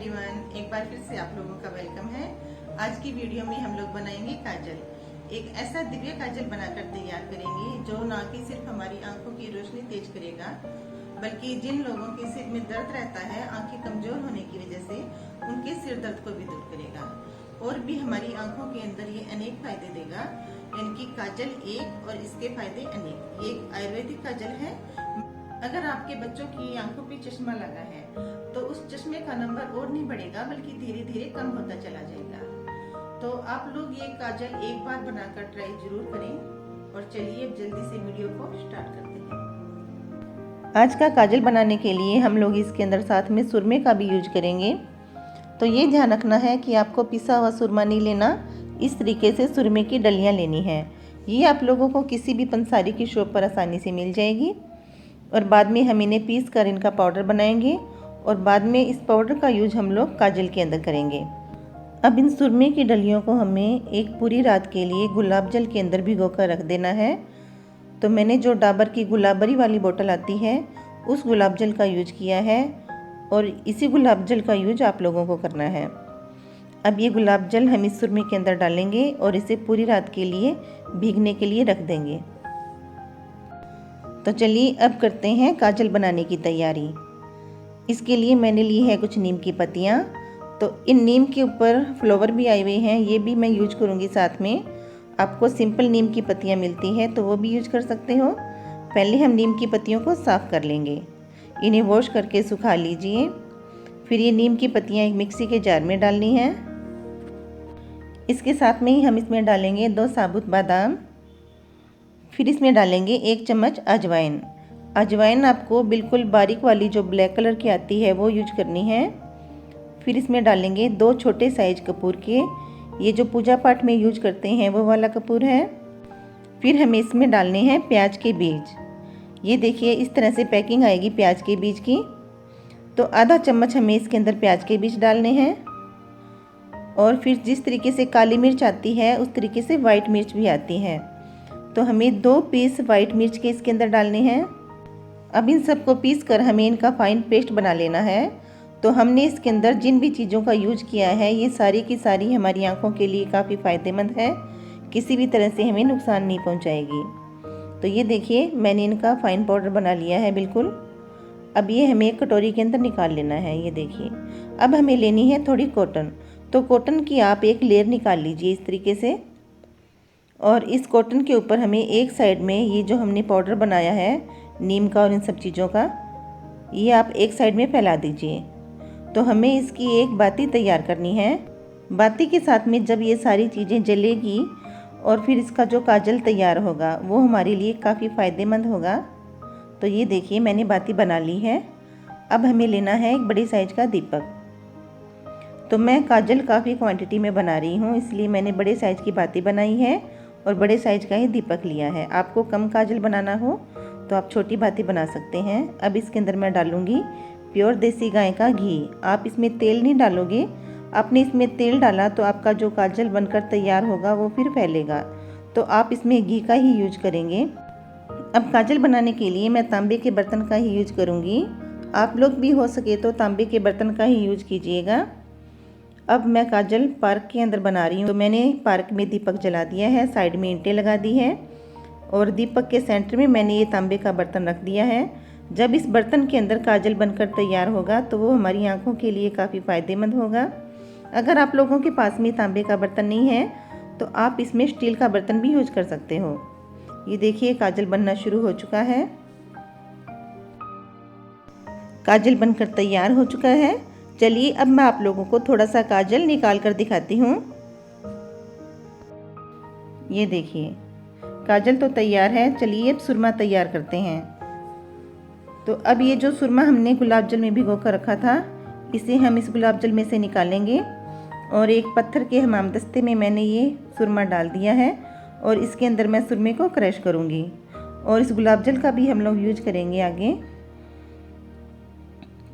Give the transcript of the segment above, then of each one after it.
Everyone, एक बार फिर से आप लोगों का वेलकम है। आज की वीडियो में हम लोग बनाएंगे काजल। एक ऐसा दिव्य काजल बनाकर तैयार करेंगे जो न कि सिर्फ हमारी आंखों की रोशनी तेज करेगा, बल्कि जिन लोगों के सिर में दर्द रहता है आंखें कमजोर होने की वजह से, उनके सिर दर्द को भी दूर करेगा और भी हमारी आंखों के अंदर ये अनेक फायदे देगा। यानी कि काजल एक और इसके फायदे अनेक। ये एक आयुर्वेदिक काजल है। अगर आपके बच्चों की आंखों पे चश्मा लगा है तो उस चश्मे का नंबर और नहीं बढ़ेगा, बल्कि धीरे धीरे कम होता चला जाएगा। तो आप लोग ये काजल एक बार बनाकर ट्राई जरूर करें। और चलिए अब जल्दी से वीडियो को स्टार्ट करते हैं। आज का काजल बनाने के लिए हम लोग इसके अंदर साथ में सुरमे का भी यूज करेंगे। तो ये ध्यान रखना है कि आपको पिसा हुआ सुरमा नहीं लेना, इस तरीके से सुरमे की डलियाँ लेनी है। ये आप लोगों को किसी भी पंसारी की शॉप पर आसानी से मिल जाएगी। और बाद में हम इन्हें पीस कर इनका पाउडर बनाएंगे और बाद में इस पाउडर का यूज हम लोग काजल के अंदर करेंगे। अब इन सुरमे की डलियों को हमें एक पूरी रात के लिए गुलाब जल के अंदर भिगो कर रख देना है। तो मैंने जो डाबर की गुलाबरी वाली बोतल आती है उस गुलाब जल का यूज किया है और इसी गुलाब जल का यूज आप लोगों को करना है। अब ये गुलाब जल हम इस सुरमे के अंदर डालेंगे और इसे पूरी रात के लिए भीगने के लिए रख देंगे। तो चलिए अब करते हैं काजल बनाने की तैयारी। इसके लिए मैंने ली है कुछ नीम की पत्तियाँ। तो इन नीम के ऊपर फ्लावर भी आए हुए हैं, ये भी मैं यूज करूँगी साथ में। आपको सिंपल नीम की पत्तियाँ मिलती हैं तो वो भी यूज कर सकते हो। पहले हम नीम की पत्तियों को साफ़ कर लेंगे, इन्हें वॉश करके सुखा लीजिए। फिर ये नीम की पत्तियाँ एक मिक्सी के जार में डालनी हैं। इसके साथ में ही हम इसमें डालेंगे 2 साबुत बादाम। फिर इसमें डालेंगे 1 चम्मच अजवाइन। अजवाइन आपको बिल्कुल बारीक वाली जो ब्लैक कलर की आती है वो यूज करनी है। फिर इसमें डालेंगे 2 छोटे साइज कपूर के, ये जो पूजा पाठ में यूज करते हैं वो वाला कपूर है। फिर हमें इसमें डालने हैं प्याज के बीज। ये देखिए इस तरह से पैकिंग आएगी प्याज के बीज की। तो आधा चम्मच हमें इसके अंदर प्याज के बीज डालने हैं। और फिर जिस तरीके से काली मिर्च आती है उस तरीके से वाइट मिर्च भी आती है। तो हमें 2 पीस वाइट मिर्च के इसके अंदर डालने हैं। अब इन सबको पीस कर हमें इनका फाइन पेस्ट बना लेना है। तो हमने इसके अंदर जिन भी चीज़ों का यूज किया है ये सारी की सारी हमारी आंखों के लिए काफ़ी फ़ायदेमंद है, किसी भी तरह से हमें नुकसान नहीं पहुंचाएगी। तो ये देखिए मैंने इनका फाइन पाउडर बना लिया है बिल्कुल। अब ये हमें एक कटोरी के अंदर निकाल लेना है। ये देखिए अब हमें लेनी है थोड़ी कॉटन। तो कॉटन की आप एक लेयर निकाल लीजिए इस तरीके से। और इस कॉटन के ऊपर हमें एक साइड में ये जो हमने पाउडर बनाया है नीम का और इन सब चीज़ों का, ये आप एक साइड में फैला दीजिए। तो हमें इसकी एक बाती तैयार करनी है। बाती के साथ में जब ये सारी चीज़ें जलेगी और फिर इसका जो काजल तैयार होगा वो हमारे लिए काफ़ी फ़ायदेमंद होगा। तो ये देखिए मैंने बाती बना ली है। अब हमें लेना है एक बड़ी साइज का दीपक। तो मैं काजल काफ़ी क्वांटिटी में बना रही हूँ, इसलिए मैंने बड़े साइज़ की बाती बनाई है और बड़े साइज का ही दीपक लिया है। आपको कम काजल बनाना हो तो आप छोटी बाती बना सकते हैं। अब इसके अंदर मैं डालूंगी प्योर देसी गाय का घी। आप इसमें तेल नहीं डालोगे, आपने इसमें तेल डाला तो आपका जो काजल बनकर तैयार होगा वो फिर फैलेगा। तो आप इसमें घी का ही यूज करेंगे। अब काजल बनाने के लिए मैं तांबे के बर्तन का ही यूज करूँगी। आप लोग भी हो सके तो तांबे के बर्तन का ही यूज कीजिएगा। अब मैं काजल पार्क के अंदर बना रही हूँ। तो मैंने पार्क में दीपक जला दिया है, साइड में ईंटें लगा दी है और दीपक के सेंटर में मैंने ये तांबे का बर्तन रख दिया है। जब इस बर्तन के अंदर काजल बनकर तैयार होगा तो वो हमारी आंखों के लिए काफ़ी फ़ायदेमंद होगा। अगर आप लोगों के पास में तांबे का बर्तन नहीं है तो आप इसमें स्टील का बर्तन भी यूज कर सकते हो। ये देखिए काजल बनना शुरू हो चुका है। काजल बनकर तैयार हो चुका है। चलिए अब मैं आप लोगों को थोड़ा सा काजल निकाल कर दिखाती हूँ। ये देखिए काजल तो तैयार है। चलिए अब सुरमा तैयार करते हैं। तो अब ये जो सुरमा हमने गुलाब जल में भिगो कर रखा था इसे हम इस गुलाब जल में से निकालेंगे और एक पत्थर के हमामदस्ते में मैंने ये सुरमा डाल दिया है और इसके अंदर मैं सुरमे को क्रश करूँगी और इस गुलाब जल का भी हम लोग यूज करेंगे आगे।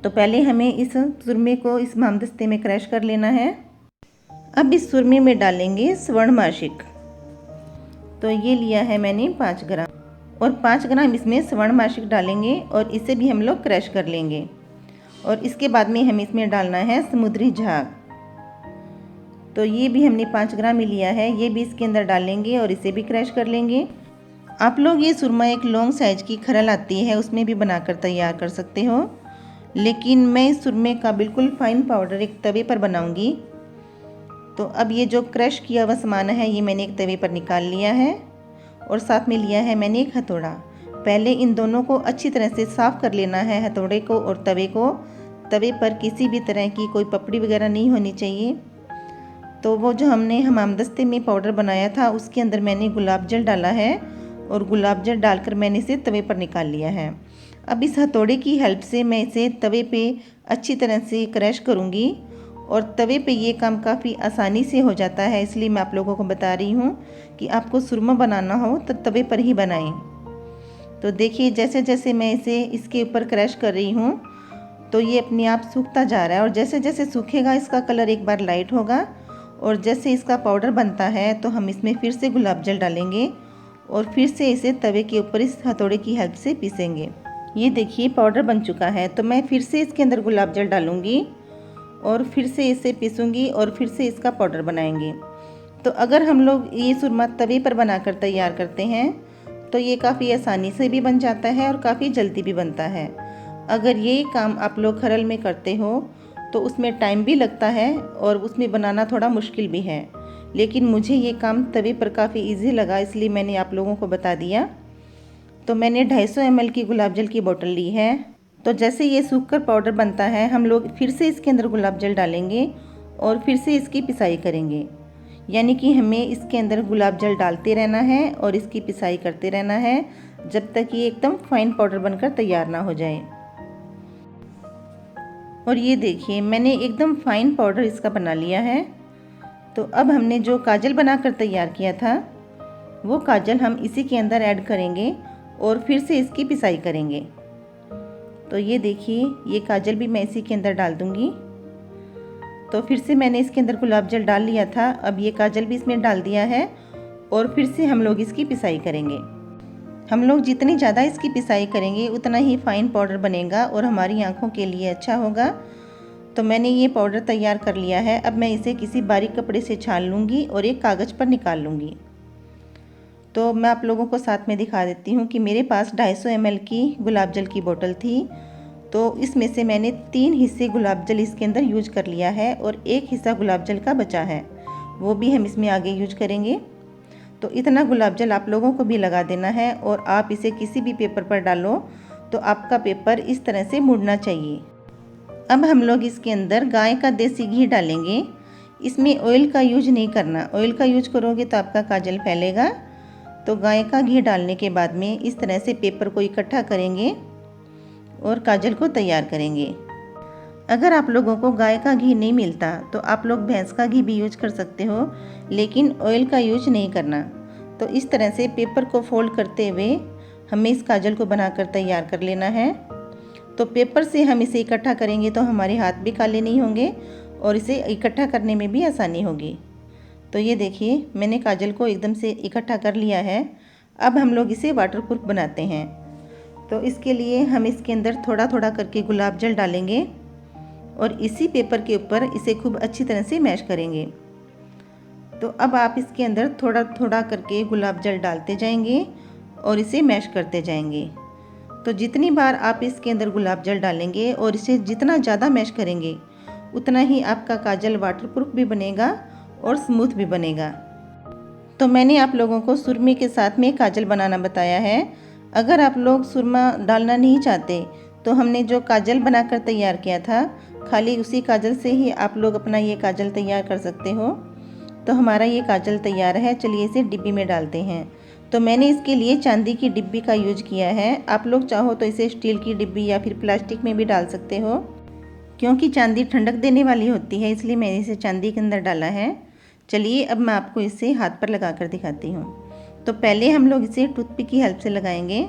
तो पहले हमें इस सुरमे को इस हमामदस्ते में क्रश कर लेना है। अब इस सुरमे में डालेंगे स्वर्णमाशिक। तो ये लिया है मैंने 5 ग्राम और 5 ग्राम इसमें स्वर्णमाशिक डालेंगे और इसे भी हम लोग क्रश कर लेंगे। और इसके बाद में हमें इसमें डालना है समुद्री झाग। तो ये भी हमने 5 ग्राम ही लिया है, ये भी इसके अंदर डालेंगे और इसे भी क्रश कर लेंगे। आप लोग ये सुरमा एक लॉन्ग साइज की खरल आती है उसमें भी बनाकर तैयार कर सकते हो, लेकिन मैं इस सुरमे का बिल्कुल फाइन पाउडर एक तवे पर बनाऊंगी। तो अब ये जो क्रश किया हुआ सामान है ये मैंने एक तवे पर निकाल लिया है और साथ में लिया है मैंने एक हथौड़ा। पहले इन दोनों को अच्छी तरह से साफ़ कर लेना है, हथौड़े को और तवे को। तवे पर किसी भी तरह की कोई पपड़ी वगैरह नहीं होनी चाहिए। तो वो जो हमने हमामदस्ते में पाउडर बनाया था उसके अंदर मैंने गुलाब जल डाला है और गुलाब जल डालकर मैंने इसे तवे पर निकाल लिया है। अब इस हथौड़े की हेल्प से मैं इसे तवे पे अच्छी तरह से क्रश करूँगी और तवे पे ये काम काफ़ी आसानी से हो जाता है, इसलिए मैं आप लोगों को बता रही हूँ कि आपको सुरमा बनाना हो तो तवे पर ही बनाएं। तो देखिए जैसे जैसे मैं इसे इसके ऊपर क्रश कर रही हूँ तो ये अपने आप सूखता जा रहा है और जैसे जैसे सूखेगा इसका कलर एक बार लाइट होगा और जैसे इसका पाउडर बनता है तो हम इसमें फिर से गुलाब जल डालेंगे और फिर से इसे तवे के ऊपर इस हथौड़े की हेल्प से पीसेंगे। ये देखिए पाउडर बन चुका है, तो मैं फिर से इसके अंदर गुलाब जल डालूंगी और फिर से इसे पीसूंगी और फिर से इसका पाउडर बनाएंगे। तो अगर हम लोग ये सुरमा तवे पर बनाकर तैयार करते हैं तो ये काफ़ी आसानी से भी बन जाता है और काफ़ी जल्दी भी बनता है। अगर ये काम आप लोग खरल में करते हो तो उसमें टाइम भी लगता है और उसमें बनाना थोड़ा मुश्किल भी है, लेकिन मुझे ये काम तवे पर काफ़ी इजी लगा इसलिए मैंने आप लोगों को बता दिया। तो मैंने 250 ml की गुलाब जल की बोतल ली है। तो जैसे ये सूखकर पाउडर बनता है हम लोग फिर से इसके अंदर गुलाब जल डालेंगे और फिर से इसकी पिसाई करेंगे, यानी कि हमें इसके अंदर गुलाब जल डालते रहना है और इसकी पिसाई करते रहना है जब तक ये एकदम फाइन पाउडर बनकर तैयार ना हो जाए। और ये देखिए मैंने एकदम फाइन पाउडर इसका बना लिया है। तो अब हमने जो काजल बनाकर तैयार किया था वो काजल हम इसी के अंदर ऐड करेंगे और फिर से इसकी पिसाई करेंगे। तो ये देखिए ये काजल भी मैं इसी के अंदर डाल दूंगी। तो फिर से मैंने इसके अंदर गुलाब जल डाल लिया था, अब ये काजल भी इसमें डाल दिया है और फिर से हम लोग इसकी पिसाई करेंगे। हम लोग जितनी ज़्यादा इसकी पिसाई करेंगे उतना ही फाइन पाउडर बनेगा और हमारी आँखों के लिए अच्छा होगा। तो मैंने ये पाउडर तैयार कर लिया है। अब मैं इसे किसी बारीक कपड़े से छान लूँगी और एक कागज़ पर निकाल लूँगी। तो मैं आप लोगों को साथ में दिखा देती हूँ कि मेरे पास 250 ml की गुलाब जल की बोतल थी, तो इसमें से मैंने 3 हिस्से गुलाब जल इसके अंदर यूज कर लिया है और एक हिस्सा गुलाब जल का बचा है, वो भी हम इसमें आगे यूज करेंगे। तो इतना गुलाब जल आप लोगों को भी लगा देना है और आप इसे किसी भी पेपर पर डालो तो आपका पेपर इस तरह से मुड़ना चाहिए। अब हम लोग इसके अंदर गाय का देसी घी डालेंगे। इसमें ऑयल का यूज नहीं करना, ऑयल का यूज करोगे तो आपका काजल फैलेगा। तो गाय का घी डालने के बाद में इस तरह से पेपर को इकट्ठा करेंगे और काजल को तैयार करेंगे। अगर आप लोगों को गाय का घी नहीं मिलता तो आप लोग भैंस का घी भी यूज कर सकते हो, लेकिन ऑयल का यूज नहीं करना। तो इस तरह से पेपर को फोल्ड करते हुए हमें इस काजल को बनाकर तैयार कर लेना है। तो पेपर से हम इसे इकट्ठा करेंगे तो हमारे हाथ भी काले नहीं होंगे और इसे इकट्ठा करने में भी आसानी होगी। तो ये देखिए मैंने काजल को एकदम से इकट्ठा कर लिया है। अब हम लोग इसे वाटरप्रूफ बनाते हैं। तो इसके लिए हम इसके अंदर थोड़ा थोड़ा करके गुलाब जल डालेंगे और इसी पेपर के ऊपर इसे खूब अच्छी तरह से मैश करेंगे। तो अब आप इसके अंदर थोड़ा थोड़ा करके गुलाब जल डालते जाएंगे और इसे मैश करते जाएंगे। तो जितनी बार आप इसके अंदर गुलाब जल डालेंगे और इसे जितना ज़्यादा मैश करेंगे उतना ही आपका काजल वाटरप्रूफ भी बनेगा और स्मूथ भी बनेगा। तो मैंने आप लोगों को सुरमे के साथ में काजल बनाना बताया है। अगर आप लोग सुरमा डालना नहीं चाहते तो हमने जो काजल बनाकर तैयार किया था खाली उसी काजल से ही आप लोग अपना ये काजल तैयार कर सकते हो। तो हमारा ये काजल तैयार है, चलिए इसे डिब्बी में डालते हैं। तो मैंने इसके लिए चांदी की डिब्बी का यूज किया है। आप लोग चाहो तो इसे स्टील की डिब्बी या फिर प्लास्टिक में भी डाल सकते हो, क्योंकि चांदी ठंडक देने वाली होती है इसलिए मैंने इसे चांदी के अंदर डाला है। चलिए अब मैं आपको इसे हाथ पर लगा कर दिखाती हूँ। तो पहले हम लोग इसे टूथपिक की हेल्प से लगाएंगे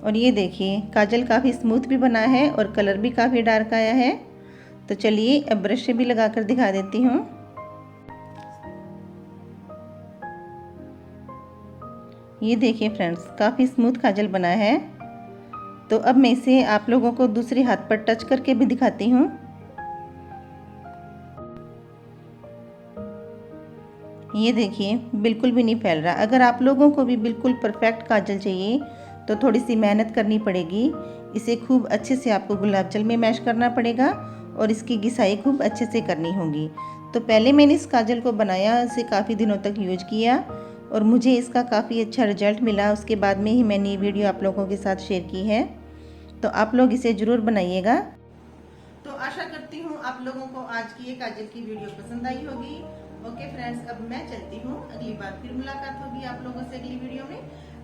और ये देखिए काजल काफ़ी स्मूथ भी बना है और कलर भी काफ़ी डार्क आया है। तो चलिए अब ब्रश से भी लगा कर दिखा देती हूँ। ये देखिए फ्रेंड्स काफ़ी स्मूथ काजल बना है। तो अब मैं इसे आप लोगों को दूसरे हाथ पर टच करके भी दिखाती हूँ। ये देखिए बिल्कुल भी नहीं फैल रहा। अगर आप लोगों को भी बिल्कुल परफेक्ट काजल चाहिए तो थोड़ी सी मेहनत करनी पड़ेगी। इसे खूब अच्छे से आपको गुलाब जल में मैश करना पड़ेगा और इसकी घिसाई खूब अच्छे से करनी होगी। तो पहले मैंने इस काजल को बनाया, इसे काफ़ी दिनों तक यूज किया और मुझे इसका काफ़ी अच्छा रिजल्ट मिला। उसके बाद में ही मैंने ये वीडियो आप लोगों के साथ शेयर की है। तो आप लोग इसे ज़रूर बनाइएगा। तो आशा करती हूँ आप लोगों को आज की ये काजल की वीडियो पसंद आई होगी। ओके फ्रेंड्स, अब मैं चलती हूँ, अगली बार फिर मुलाकात होगी आप लोगों से अगली वीडियो में।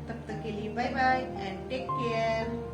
तब तक के लिए bye bye and take care.